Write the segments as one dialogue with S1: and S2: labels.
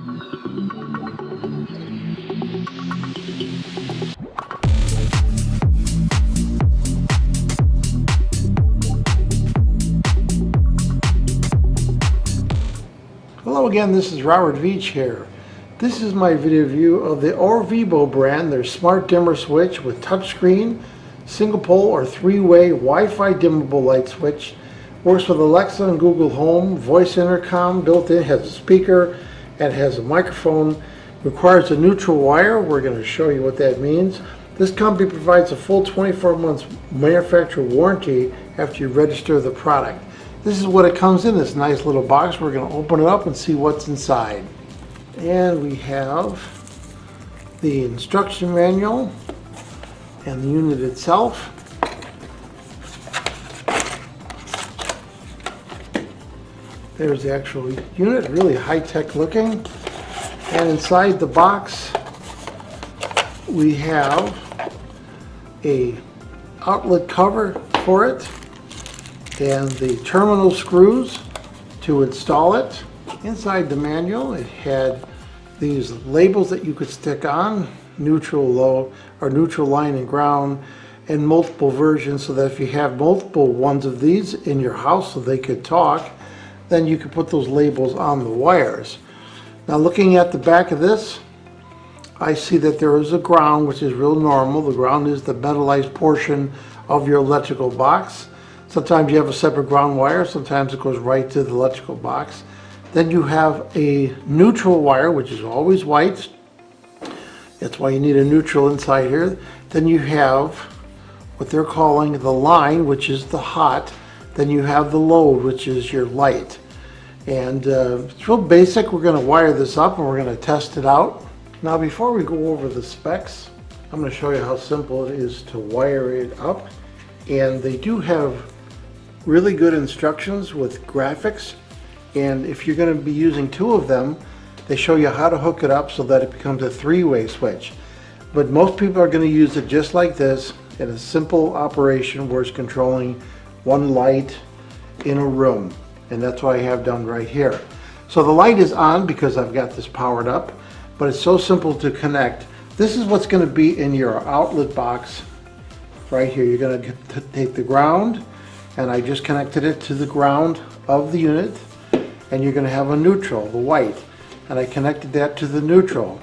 S1: Hello again, this is Robert Veach here. This is my video view of the ORVIBO brand, their smart dimmer switch with touchscreen, single pole or three-way Wi-Fi dimmable light switch. Works with Alexa and Google Home, voice intercom built in, has a speaker and has a microphone. Requires a neutral wire. We're going to show you what that means. This company provides a full 24 months manufacturer warranty after you register the product. This is what it comes in, this nice little box. We're going to open it up and see what's inside. And we have the instruction manual and the unit itself. There's the actual unit, really high-tech looking. And inside the box we have a outlet cover for it and the terminal screws to install it. Inside the manual it had these labels that you could stick on, neutral, low, or neutral, line, and ground, and multiple versions, so that if you have multiple ones of these in your house so they could talk, then you could put those labels on the wires. Now looking at the back of this, I see that there is a ground, which is real normal. The ground is the metallized portion of your electrical box. Sometimes you have a separate ground wire, sometimes it goes right to the electrical box. Then you have a neutral wire, which is always white. That's why you need a neutral inside here. Then you have what they're calling the line, which is the hot. Then you have the load, which is your light. And it's real basic. We're going to wire this up and we're going to test it out. Now before we go over the specs, I'm going to show you how simple it is to wire it up. And they do have really good instructions with graphics. And if you're going to be using two of them, they show you how to hook it up so that it becomes a three-way switch. But most people are going to use it just like this in a simple operation where it's controlling one light in a room. And that's what I have done right here. So the light is on because I've got this powered up, but it's so simple to connect. This is what's going to be in your outlet box right here. You're going to take the ground, and I just connected it to the ground of the unit, and you're going to have a neutral, the white, and I connected that to the neutral.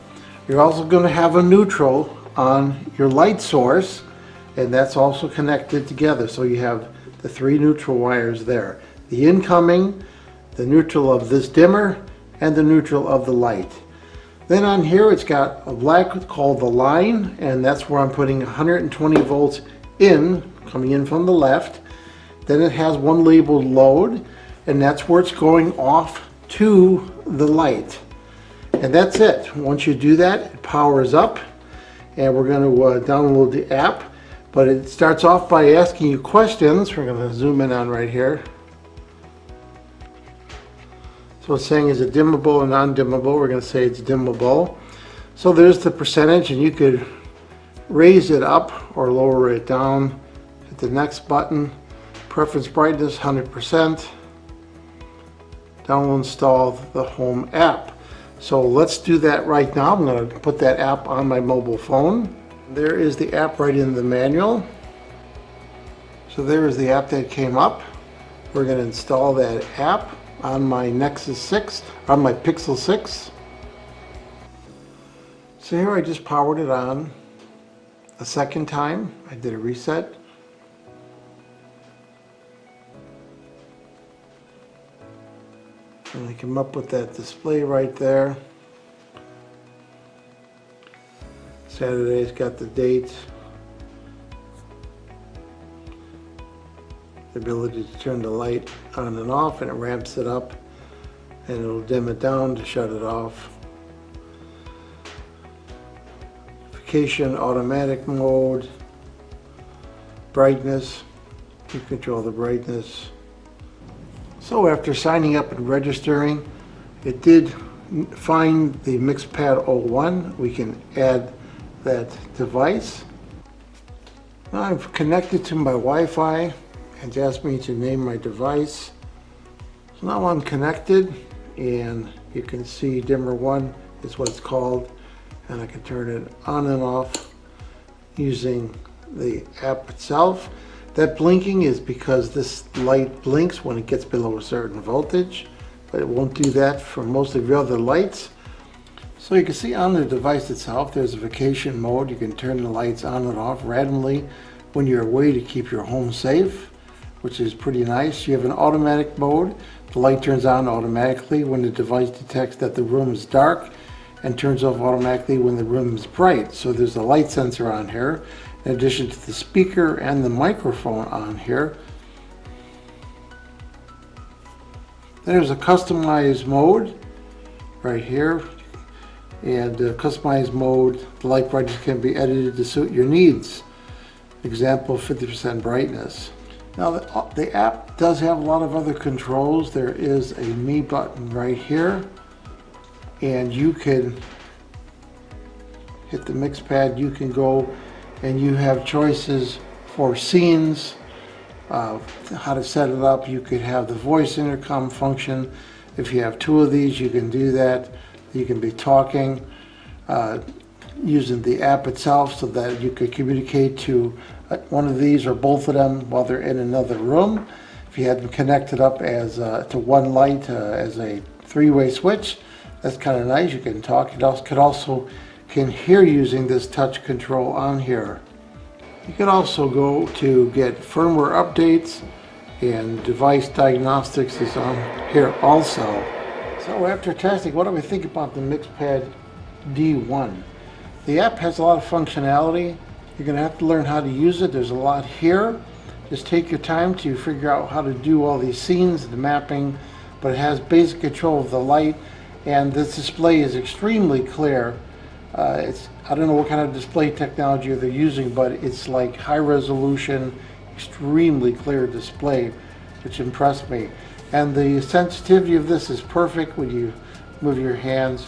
S1: You're also going to have a neutral on your light source, and that's also connected together. So you have the three neutral wires there. The incoming, the neutral of this dimmer, and the neutral of the light. Then on here it's got a black called the line, and that's where I'm putting 120 volts in, coming in from the left. Then it has one labeled load, and that's where it's going off to the light. And that's it. Once you do that, it powers up, and we're going to download the app. But it starts off by asking you questions. We're going to zoom in on right here. So it's saying, is it dimmable or non-dimmable? We're going to say it's dimmable. So there's the percentage, and you could raise it up or lower it down. Hit the next button. Preference brightness 100%. Download, install the home app. So let's do that right now. I'm going to put that app on my mobile phone. There is the app right in the manual. So there is the app that came up. We're going to install that app on my Nexus 6, on my Pixel 6. So here I just powered it on a second time. I did a reset. And I came up with that display right there. Saturday's got the date, the ability to turn the light on and off, and it ramps it up, and it'll dim it down to shut it off. Notification, automatic mode, brightness, you control the brightness. So after signing up and registering, it did find the MixPad D1. We can add that device. Now I've connected to my Wi-Fi and it's asked me to name my device. So now I'm connected, and you can see dimmer 1 is what it's called, and I can turn it on and off using the app itself. That blinking is because this light blinks when it gets below a certain voltage, but it won't do that for most of your other lights. So you can see on the device itself there's a vacation mode. You can turn the lights on and off randomly when you're away to keep your home safe, which is pretty nice. You have an automatic mode. The light turns on automatically when the device detects that the room is dark, and turns off automatically when the room is bright. So there's a light sensor on here, in addition to the speaker and the microphone on here. There's a customized mode right here, and customized mode, the light brightness can be edited to suit your needs. Example, 50% brightness. Now the app does have a lot of other controls. There is a Me button right here, and you can hit the MixPad. You can go and you have choices for scenes, how to set it up. You could have the voice intercom function. If you have 2 of these, you can do that. You can be talking using the app itself, so that you could communicate to one of these or both of them while they're in another room. If you had them connected up as to one light as a 3-way switch, that's kind of nice. You can talk. You can hear using this touch control on here. You can also go to get firmware updates, and device diagnostics is on here also. So after testing, what do we think about the MixPad D1? The app has a lot of functionality. You're going to have to learn how to use it. There's a lot here. Just take your time to figure out how to do all these scenes, the mapping, but it has basic control of the light, and this display is extremely clear. I don't know what kind of display technology they're using, but it's like high resolution, extremely clear display, which impressed me. And the sensitivity of this is perfect when you move your hands.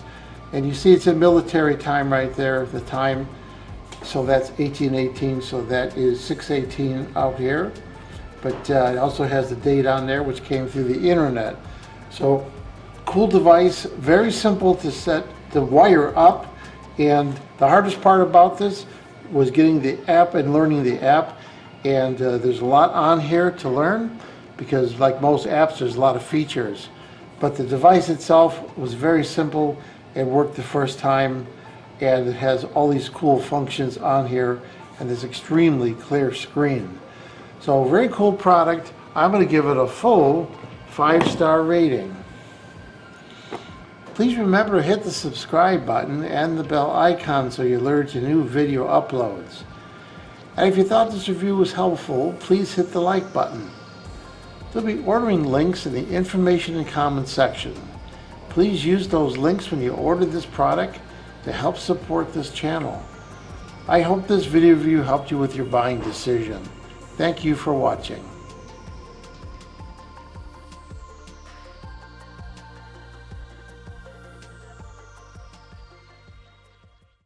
S1: And you see it's in military time right there, the time. So that's 1818, so that is 6:18 out here. But it also has the date on there, which came through the internet. So cool device, very simple to set the wire up. And the hardest part about this was getting the app and learning the app. And there's a lot on here to learn, because like most apps, there's a lot of features. But the device itself was very simple. It worked the first time, and it has all these cool functions on here, and this extremely clear screen. So very cool product. I'm going to give it a full 5-star rating. Please remember to hit the subscribe button and the bell icon so you're alerted to new video uploads. And if you thought this review was helpful, please hit the like button. There'll be ordering links in the information and comments section. Please use those links when you order this product to help support this channel. I hope this video review helped you with your buying decision. Thank you for watching.